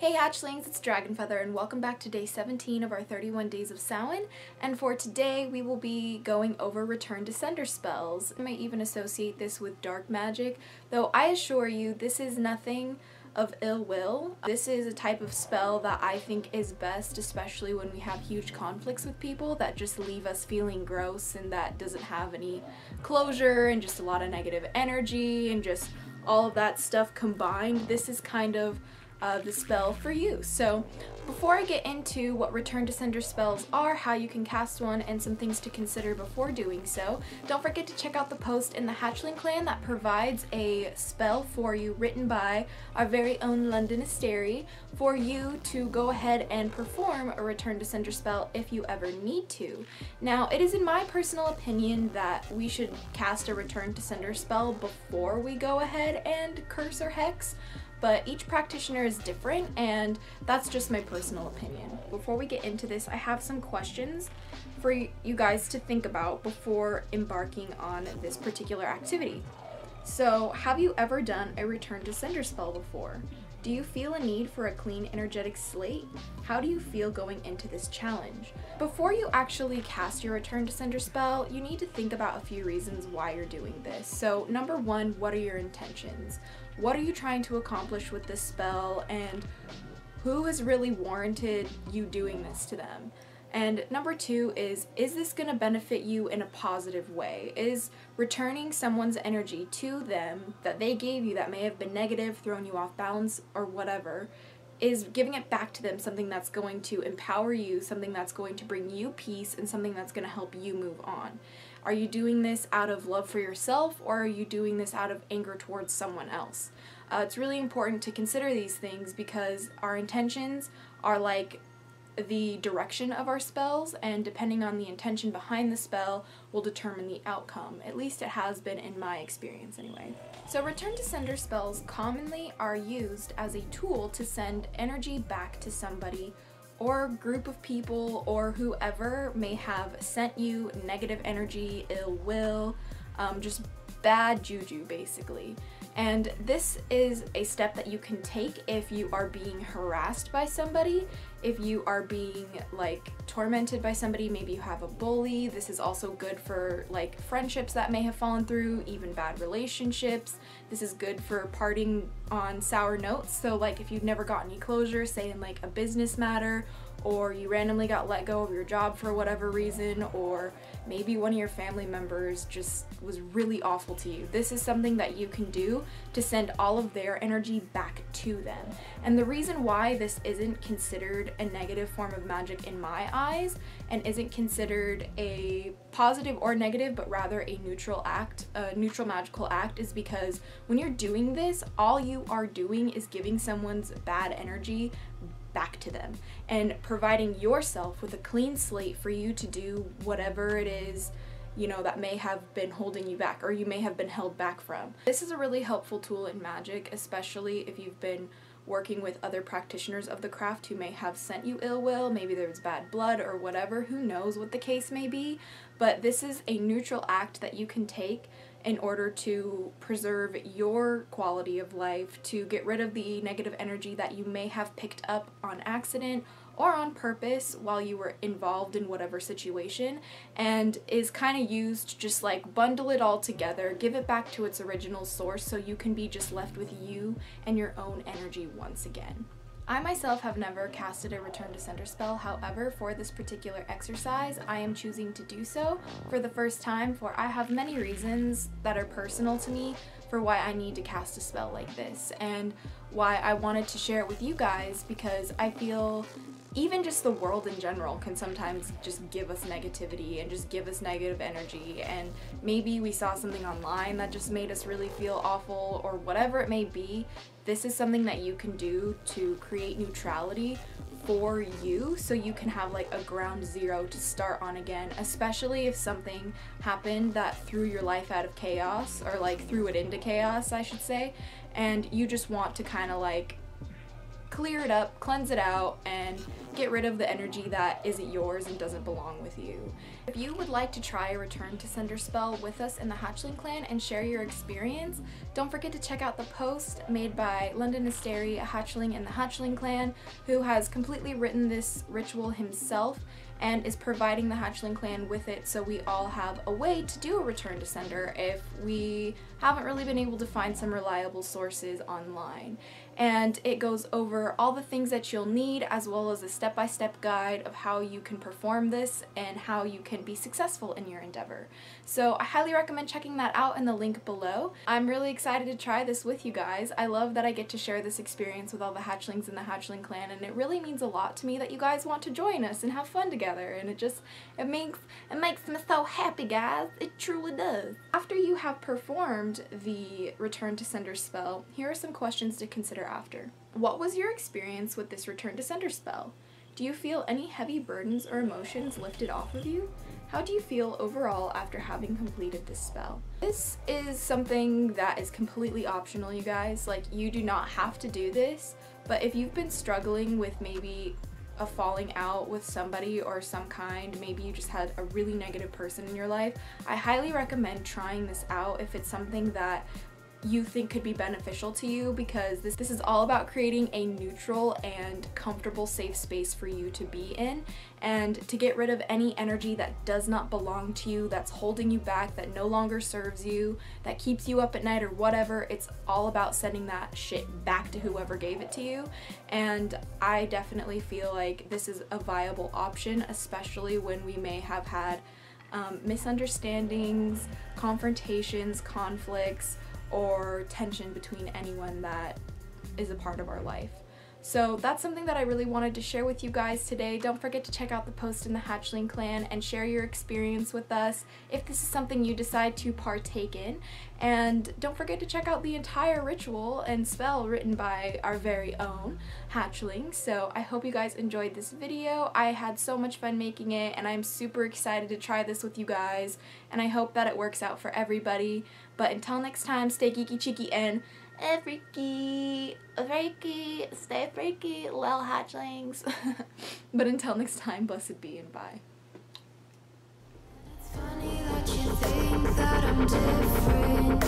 Hey Hatchlings, it's DragonFeather and welcome back to day 17 of our 31 days of Samhain, and for today we will be going over Return to Sender spells. I might even associate this with dark magic, though I assure you this is nothing of ill will. This is a type of spell that I think is best, especially when we have huge conflicts with people that just leave us feeling gross and that doesn't have any closure and just a lot of negative energy and just all of that stuff combined. This is kind of the spell for you. So before I get into what Return to Sender spells are, how you can cast one, and some things to consider before doing so, don't forget to check out the post in the Hatchling Clan that provides a spell for you written by our very own London Asteri for you to go ahead and perform a Return to Sender spell if you ever need to. Now, it is in my personal opinion that we should cast a Return to Sender spell before we go ahead and curse or hex, but each practitioner is different, and that's just my personal opinion. Before we get into this, I have some questions for you guys to think about before embarking on this particular activity. So, have you ever done a Return to Sender spell before? Do you feel a need for a clean energetic slate? How do you feel going into this challenge? Before you actually cast your Return to Sender spell, you need to think about a few reasons why you're doing this. So, number one, what are your intentions? What are you trying to accomplish with this spell, and who has really warranted you doing this to them? And number two is this going to benefit you in a positive way? Is returning someone's energy to them that they gave you that may have been negative, thrown you off balance, or whatever, is giving it back to them something that's going to empower you, something that's going to bring you peace, and something that's going to help you move on? Are you doing this out of love for yourself, or are you doing this out of anger towards someone else? It's really important to consider these things because our intentions are like the direction of our spells, and depending on the intention behind the spell will determine the outcome. At least it has been in my experience anyway. So Return to Sender spells commonly are used as a tool to send energy back to somebody or group of people or whoever may have sent you negative energy, ill will, just bad juju basically. And this is a step that you can take if you are being harassed by somebody, if you are being like tormented by somebody, maybe you have a bully. This is also good for like friendships that may have fallen through, even bad relationships. This is good for parting on sour notes. So like if you've never got any closure, say in like a business matter, or you randomly got let go of your job for whatever reason, or maybe one of your family members just was really awful to you. This is something that you can do to send all of their energy back to them. And the reason why this isn't considered a negative form of magic in my eyes, and isn't considered a positive or negative, but rather a neutral act, a neutral magical act, is because when you're doing this, all you are doing is giving someone's bad energy back to them and providing yourself with a clean slate for you to do whatever it is, you know, that may have been holding you back or you may have been held back from. This is a really helpful tool in magic, especially if you've been working with other practitioners of the craft who may have sent you ill will, maybe there's bad blood or whatever, who knows what the case may be, but this is a neutral act that you can take in order to preserve your quality of life, to get rid of the negative energy that you may have picked up on accident or on purpose while you were involved in whatever situation, and is kind of used to just like bundle it all together, give it back to its original source so you can be just left with you and your own energy once again. I myself have never casted a Return to Sender spell, however, for this particular exercise, I am choosing to do so for the first time, for I have many reasons that are personal to me for why I need to cast a spell like this, and why I wanted to share it with you guys, because I feel even just the world in general can sometimes just give us negativity and just give us negative energy, and maybe we saw something online that just made us really feel awful or whatever it may be. This is something that you can do to create neutrality for you so you can have like a ground zero to start on again, especially if something happened that threw your life out of chaos, or like threw it into chaos I should say, and you just want to kind of like clear it up, cleanse it out, and get rid of the energy that isn't yours and doesn't belong with you. If you would like to try a return to sender spell with us in the Hatchling Clan and share your experience, don't forget to check out the post made by London Asteri, a hatchling in the Hatchling Clan, who has completely written this ritual himself and is providing the Hatchling Clan with it, so we all have a way to do a return to sender if we haven't really been able to find some reliable sources online. And it goes over all the things that you'll need, as well as a step-by-step guide of how you can perform this and how you can be successful in your endeavor. So I highly recommend checking that out in the link below. I'm really excited to try this with you guys. I love that I get to share this experience with all the hatchlings in the Hatchling Clan, and it really means a lot to me that you guys want to join us and have fun together, and it makes me so happy, guys. It truly does. After you have performed the return to sender spell, here are some questions to consider after. What was your experience with this return to sender spell? Do you feel any heavy burdens or emotions lifted off of you? How do you feel overall after having completed this spell? This is something that is completely optional, you guys. Like, you do not have to do this, but if you've been struggling with maybe a falling out with somebody or some kind, maybe you just had a really negative person in your life, I highly recommend trying this out if it's something that you think could be beneficial to you, because this is all about creating a neutral and comfortable safe space for you to be in and to get rid of any energy that does not belong to you, that's holding you back, that no longer serves you, that keeps you up at night or whatever. It's all about sending that shit back to whoever gave it to you, and I definitely feel like this is a viable option, especially when we may have had misunderstandings, confrontations, conflicts, or tension between anyone that is a part of our life. So that's something that I really wanted to share with you guys today. Don't forget to check out the post in the Hatchling Clan and share your experience with us if this is something you decide to partake in. And don't forget to check out the entire ritual and spell written by our very own Hatchling. So I hope you guys enjoyed this video. I had so much fun making it, and I'm super excited to try this with you guys, and I hope that it works out for everybody. But until next time, stay geeky, cheeky, and freaky, stay freaky, little hatchlings. But until next time, blessed be and bye. It's funny that you think that I'm different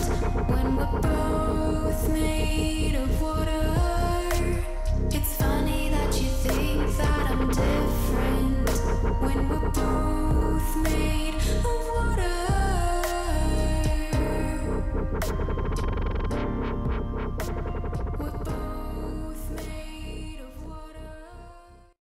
when we're both made of water.